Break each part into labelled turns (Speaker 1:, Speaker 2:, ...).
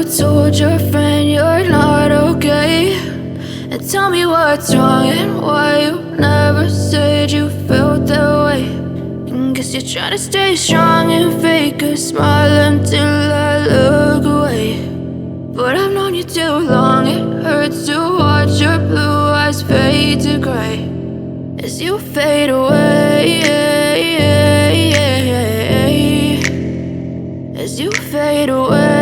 Speaker 1: told your friend you're not okay, and tell me what's wrong and why you never said you felt that way. And guess you're trying to stay strong and fake a smile until I look away. But I've known you too long, it hurts to watch your blue eyes fade to gray as you fade away, as you fade away.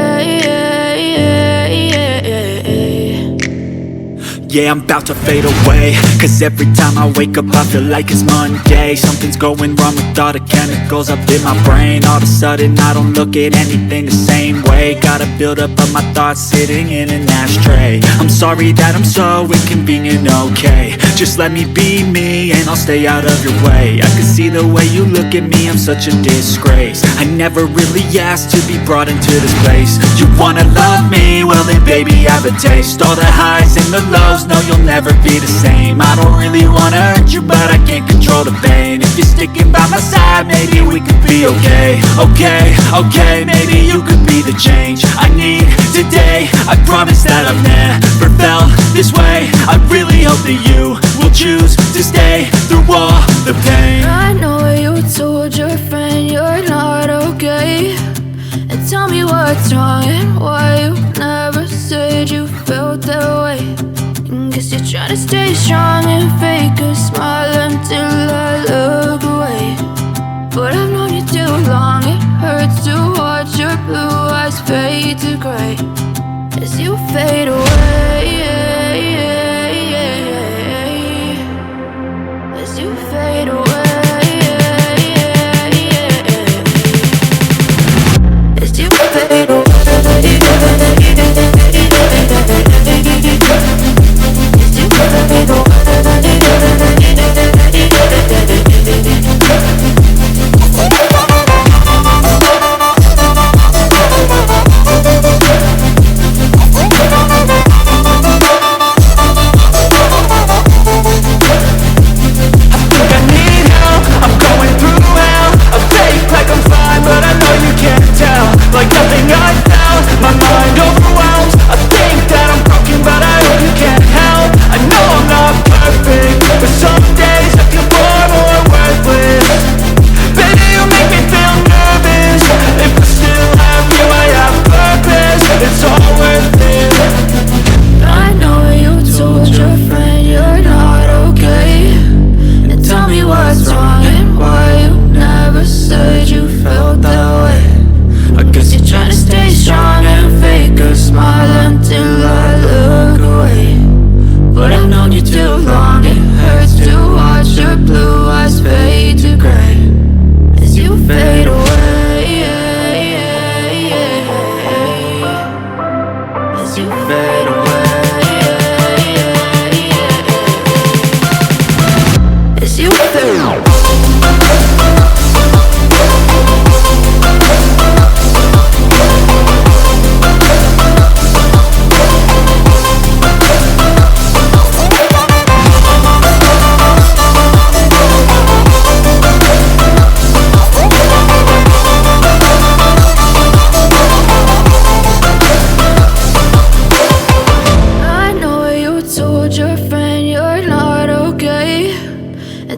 Speaker 2: Yeah, I'm about to fade away, cause every time I wake up I feel like it's Monday. Something's going wrong with all the chemicals up in my brain. All of a sudden I don't look at anything the same way. Gotta build up of my thoughts sitting in an ashtray. I'm sorry that I'm so inconvenient, okay. Just let me be me and I'll stay out of your way. I can see the way you look at me, I'm such a disgrace. I never really asked to be brought into this place. You wanna love me? Well then baby I have a taste. All the highs and the lows, no, you'll never be the same. I don't really wanna hurt you, but I can't control the pain. If you're sticking by my side, maybe we could be okay. Okay, maybe you could be the change I need today. I promise that I've never felt this way. I really hope that you will choose to stay through all the pain.
Speaker 1: I know you told your friend you're not okay, and tell me what's wrong and why you never said you felt that way. Guess you're trying to stay strong and fake a smile until I look away. But I've known you too long, it hurts to watch your blue eyes fade to gray as you fade away, as you fade away, as you fade away.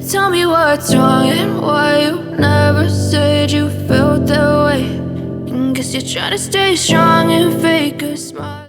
Speaker 1: Tell me what's wrong and why you never said you felt that way. And guess you're trying to stay strong and fake a smile.